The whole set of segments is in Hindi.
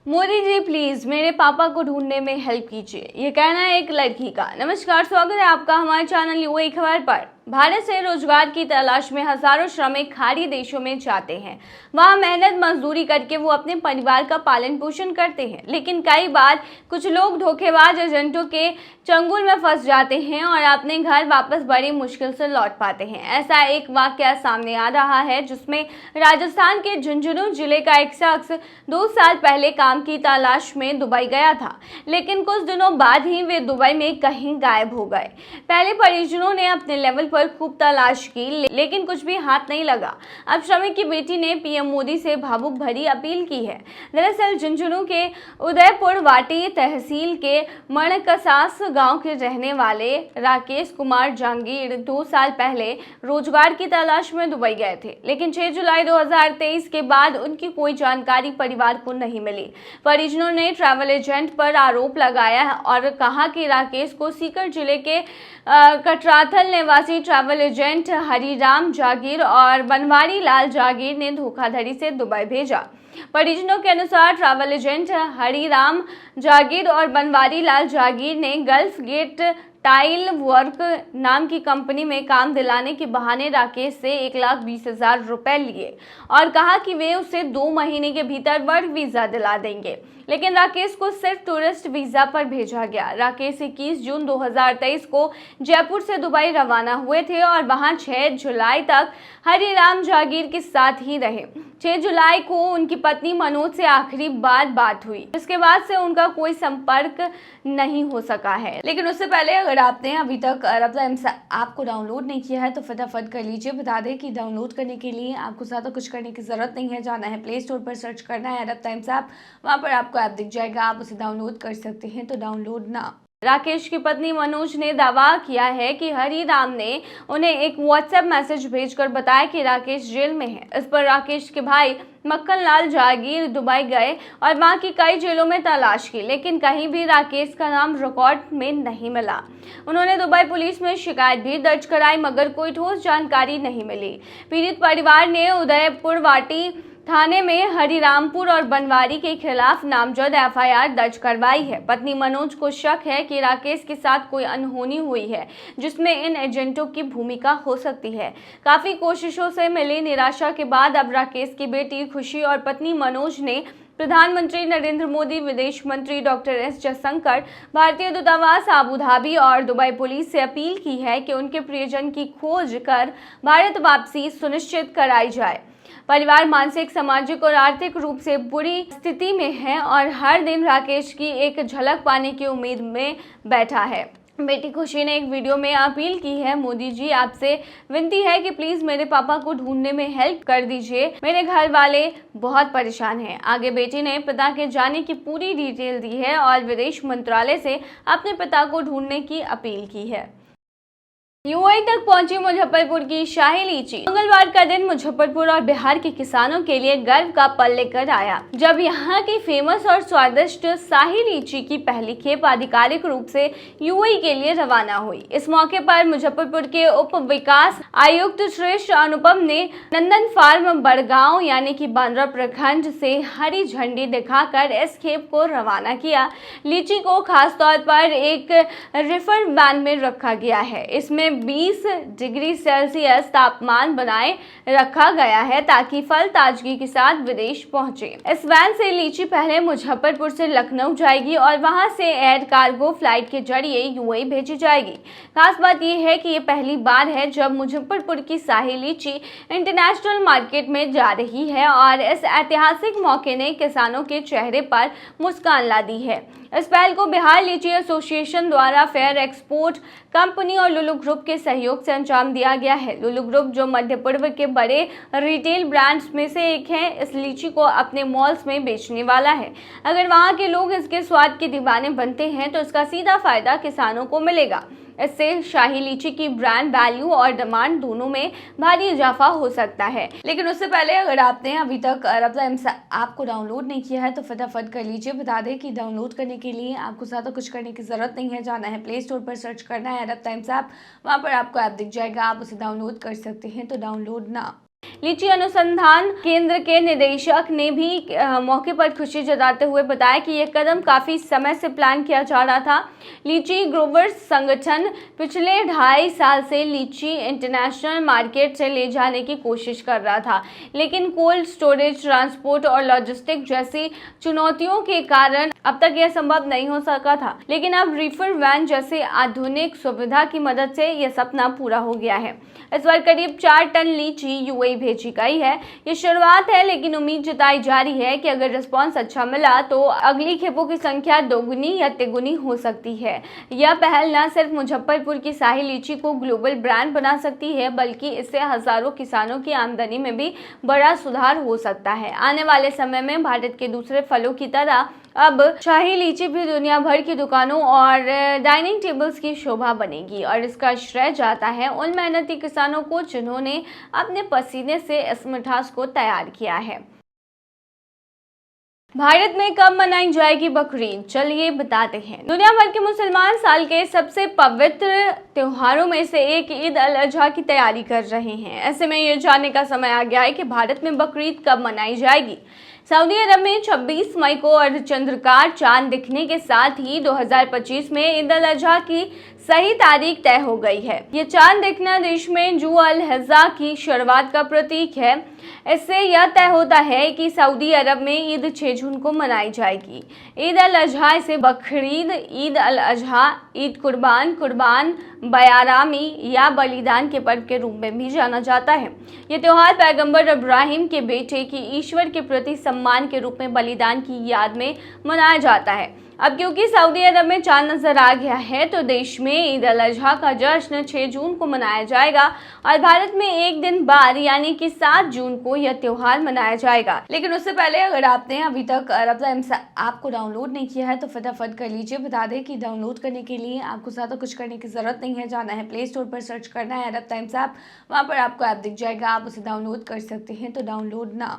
मोदी जी प्लीज मेरे पापा को ढूंढने में हेल्प कीजिए, ये कहना है एक लड़की का। नमस्कार, स्वागत है आपका हमारे चैनल यूएई खबर पर। भारत से रोजगार की तलाश में हजारों श्रमिक खाड़ी देशों में जाते हैं। वहां मेहनत मजदूरी करके वो अपने परिवार का पालन पोषण करते हैं, लेकिन कई बार कुछ लोग धोखेबाज एजेंटों के चंगुल में फंस जाते हैं और अपने घर वापस बड़ी मुश्किल से लौट पाते हैं। ऐसा एक वाकया सामने आ रहा है जिसमें राजस्थान के झुंझुनू जिले का एक शख्स 2 साल पहले काम की तलाश में दुबई गया था, लेकिन कुछ दिनों बाद ही वे दुबई में कहीं गायब हो गए। पहले परिजनों ने अपने लेवल पर खूब तलाश की, लेकिन कुछ भी हाथ नहीं लगा। अब श्रमिक की बेटी ने पीएम मोदी से भावुक भरी अपील की है। दरअसल झुंझुनू के उदयपुर वाटी तहसील के मणकसास गांव के रहने वाले राकेश कुमार जहांगीर 2 साल पहले रोजगार की तलाश में दुबई गए थे, लेकिन 6 जुलाई 2023 के बाद उनकी कोई जानकारी परिवार को नहीं मिली। परिजनों ने ट्रैवल एजेंट पर आरोप लगाया और कहा कि राकेश को सीकर जिले के कटराथल निवासी ट्रैवल एजेंट हरिराम जागीर और बनवारी लाल जागीर ने धोखाधड़ी से दुबई भेजा। परिजनों के अनुसार ट्रैवल एजेंट हरिराम जागीर और बनवारी लाल जागीर ने गल्फ गेट टाइल वर्क नाम की कंपनी में काम दिलाने के बहाने राकेश से 1,20,000 रुपए लिए और कहा कि वे उसे 2 महीने के भीतर वर्क वीजा दिला देंगे, लेकिन राकेश को सिर्फ टूरिस्ट वीजा पर भेजा गया। राकेश 21 जून 2023 को जयपुर से दुबई रवाना हुए थे और वहां 6 जुलाई तक हरिराम जागीर के साथ ही रहे। 6 जुलाई को उनकी पत्नी मनोज से आखिरी बार बात हुई, इसके बाद से उनका कोई संपर्क नहीं हो सका है। लेकिन उससे पहले अगर आपने अभी तक रफ्तार ऐप को डाउनलोड नहीं किया है तो फटाफट कर लीजिए। बता दें कि डाउनलोड करने के लिए आपको ज़्यादा कुछ करने की ज़रूरत नहीं है। जाना है प्ले स्टोर पर, सर्च करना है रफ्तार ऐप, वहाँ पर आपको ऐप दिख जाएगा, आप उसे डाउनलोड कर सकते हैं। तो डाउनलोड ना। राकेश की पत्नी मनोज ने दावा किया है कि हरिराम ने उन्हें एक व्हाट्सएप मैसेज भेजकर बताया कि राकेश जेल में है। इस पर राकेश के भाई मक्खन लाल जागीर दुबई गए और वहां की कई जेलों में तलाश की, लेकिन कहीं भी राकेश का नाम रिकॉर्ड में नहीं मिला। उन्होंने दुबई पुलिस में शिकायत भी दर्ज कराई, मगर कोई ठोस जानकारी नहीं मिली। पीड़ित परिवार ने उदयपुर वाटी थाने में हरिरामपुर और बनवारी के खिलाफ नामजद एफआईआर दर्ज करवाई है। पत्नी मनोज को शक है कि राकेश के साथ कोई अनहोनी हुई है जिसमें इन एजेंटों की भूमिका हो सकती है। काफी कोशिशों से मिली निराशा के बाद अब राकेश की बेटी खुशी और पत्नी मनोज ने प्रधानमंत्री नरेंद्र मोदी, विदेश मंत्री डॉक्टर एस जयशंकर, भारतीय दूतावास आबू धाबी और दुबई पुलिस से अपील की है कि उनके प्रियजन की खोज कर भारत वापसी सुनिश्चित कराई जाए। परिवार मानसिक, सामाजिक और आर्थिक रूप से बुरी स्थिति में है और हर दिन राकेश की एक झलक पाने की उम्मीद में बैठा है। बेटी खुशी ने एक वीडियो में अपील की है, मोदी जी आपसे विनती है कि प्लीज मेरे पापा को ढूंढने में हेल्प कर दीजिए, मेरे घर वाले बहुत परेशान हैं। आगे बेटी ने पिता के जाने की पूरी डिटेल दी है और विदेश मंत्रालय से अपने पिता को ढूंढने की अपील की है। यूएई तक पहुंची मुजफ्फरपुर की शाही लीची। मंगलवार का दिन मुजफ्फरपुर और बिहार के किसानों के लिए गर्व का पल लेकर आया, जब यहाँ की फेमस और स्वादिष्ट शाही लीची की पहली खेप आधिकारिक रूप से यूएई के लिए रवाना हुई। इस मौके पर मुजफ्फरपुर के उप विकास आयुक्त श्रेष्ठ अनुपम ने नंदन फार्म बड़गांव यानी कि बांद्रा प्रखंड से हरी झंडी दिखाकर इस खेप को रवाना किया। लीची को खास तौर पर एक रिफर वैन में रखा गया है। इसमें 20 डिग्री सेल्सियस तापमान बनाए रखा गया है ताकि फल ताजगी के साथ विदेश पहुंचे। इस वैन से लीची पहले मुजफ्फरपुर से लखनऊ जाएगी और वहां से एयर कार्गो फ्लाइट के जरिए यूएई भेजी जाएगी। खास बात यह है कि ये पहली बार है जब मुजफ्फरपुर की शाही लीची इंटरनेशनल मार्केट में जा रही है और इस ऐतिहासिक मौके ने किसानों के चेहरे पर मुस्कान ला दी है। इस पहल को बिहार लीची एसोसिएशन द्वारा फेयर एक्सपोर्ट कंपनी और लुलु ग्रुप के सहयोग से अंजाम दिया गया है। लुलु ग्रुप, जो मध्य पूर्व के बड़े रिटेल ब्रांड्स में से एक है, इस लीची को अपने मॉल्स में बेचने वाला है। अगर वहां के लोग इसके स्वाद के दीवाने बनते हैं तो इसका सीधा फायदा किसानों को मिलेगा। इससे शाही लीची की ब्रांड वैल्यू और डिमांड दोनों में भारी इजाफा हो सकता है। लेकिन उससे पहले अगर आपने अभी तक रफ्तार ऐप को डाउनलोड नहीं किया है तो फटाफट कर लीजिए। बता दें कि डाउनलोड करने के लिए आपको ज़्यादा कुछ करने की ज़रूरत नहीं है। जाना है प्ले स्टोर पर, सर्च करना है रफ्तार ऐप, वहाँ पर आपको ऐप दिख जाएगा, आप उसे डाउनलोड कर सकते हैं। तो डाउनलोड ना। लीची अनुसंधान केंद्र के निदेशक ने भी मौके पर खुशी जताते हुए बताया कि यह कदम काफी समय से प्लान किया जा रहा था। लीची ग्रोवर्स संगठन पिछले 2.5 साल से लीची इंटरनेशनल मार्केट से ले जाने की कोशिश कर रहा था, लेकिन कोल्ड स्टोरेज, ट्रांसपोर्ट और लॉजिस्टिक जैसी चुनौतियों के कारण अब तक यह संभव नहीं हो सका था। लेकिन अब रीफर वैन जैसे आधुनिक सुविधा की मदद से यह सपना पूरा हो गया है। इस बार करीब 4 टन लीची यूएई भेजी गई है। ये शुरुआत है, लेकिन उम्मीद जताई जा रही है कि अगर रिस्पांस अच्छा मिला तो अगली खेपों की संख्या दोगुनी या तिगुनी हो सकती है। यह पहल न सिर्फ मुजफ्फरपुर की शाही लीची को ग्लोबल ब्रांड बना सकती है, बल्कि इससे हजारों किसानों की आमदनी में भी बड़ा सुधार हो सकता है। आने वाले समय में भारत के दूसरे फलों की तरह अब शाही लीची भी दुनिया भर की दुकानों और डाइनिंग टेबल्स की शोभा बनेगी, और इसका श्रेय जाता है उन मेहनती किसानों को जिन्होंने अपने पसीने से इस मिठास को तैयार किया है। भारत में कब मनाई जाएगी बकरीद, चलिए बताते हैं। दुनिया भर के मुसलमान साल के सबसे पवित्र त्योहारों में से एक ईद अल अजहा की तैयारी कर रहे हैं। ऐसे में ये जानने का समय आ गया है कि भारत में बकरीद कब मनाई जाएगी। सऊदी अरब में 26 मई को अर्धचंद्राकार चांद दिखने के साथ ही 2025 में ईद अल अजहा की सही तारीख तय हो गई है। ये चांद दिखना देश में जू अल हिज्जा की शुरुआत का प्रतीक है। इससे यह तय होता है कि सऊदी अरब में ईद 6 जून को मनाई जाएगी। ईद अल अजहा इसे बकरीद, ईद अल अजहा, ईद कुर्बान, कुर्बान बयारामी या बलिदान के पर्व के रूप में भी जाना जाता है। ये त्योहार पैगंबर इब्राहिम के बेटे की ईश्वर के प्रति सम्मान के रूप में बलिदान की याद में मनाया जाता है। अब क्योंकि सऊदी अरब में चांद नजर आ गया है तो देश में ईद अल अजहा का जश्न 6 जून को मनाया जाएगा और भारत में एक दिन बाद यानी कि 7 जून को यह त्योहार मनाया जाएगा। लेकिन उससे पहले अगर आपने अभी तक अरब टाइम्स ऐप को डाउनलोड नहीं किया है तो फटाफट कर लीजिए। बता दें कि डाउनलोड करने के लिए आपको ज़्यादा कुछ करने की ज़रूरत नहीं है। जाना है प्ले स्टोर पर, सर्च करना है अरब टाइम्स ऐप, वहाँ पर आपको ऐप दिख जाएगा, आप उसे डाउनलोड कर सकते हैं, तो डाउनलोड ना।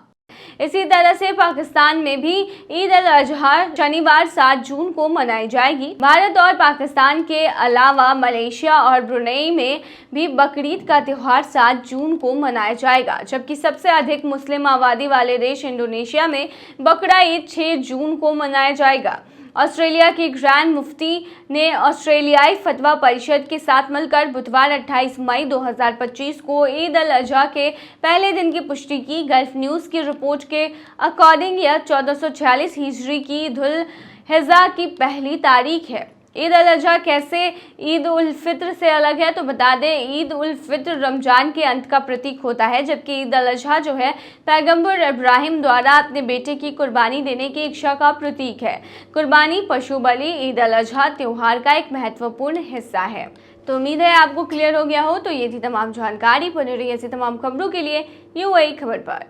इसी तरह से पाकिस्तान में भी ईद अल अजहा शनिवार 7 जून को मनाई जाएगी। भारत और पाकिस्तान के अलावा मलेशिया और ब्रुनेई में भी बकरीद का त्योहार 7 जून को मनाया जाएगा, जबकि सबसे अधिक मुस्लिम आबादी वाले देश इंडोनेशिया में बकरा ईद 6 जून को मनाया जाएगा। ऑस्ट्रेलिया की ग्रैंड मुफ्ती ने ऑस्ट्रेलियाई फतवा परिषद के साथ मिलकर बुधवार 28 मई 2025 को ईद अल अजहा के पहले दिन की पुष्टि की। गल्फ न्यूज़ की रिपोर्ट के अकॉर्डिंग यह 1446 हिजरी की ईद उल हिज्जा की पहली तारीख है। ईद अल अजहा कैसे ईद उल फित्र से अलग है, तो बता दें ईद उल फित्र रमजान के अंत का प्रतीक होता है, जबकि ईद अल अजहा जो है पैगंबर इब्राहिम द्वारा अपने बेटे की कुर्बानी देने की इच्छा का प्रतीक है। कुर्बानी, पशु बलि ईद अल अजहा त्योहार का एक महत्वपूर्ण हिस्सा है। तो उम्मीद है आपको क्लियर हो गया हो। तो ये थी तमाम जानकारी। बने रहिए ऐसी तमाम खबरों के लिए यूएई खबर पर।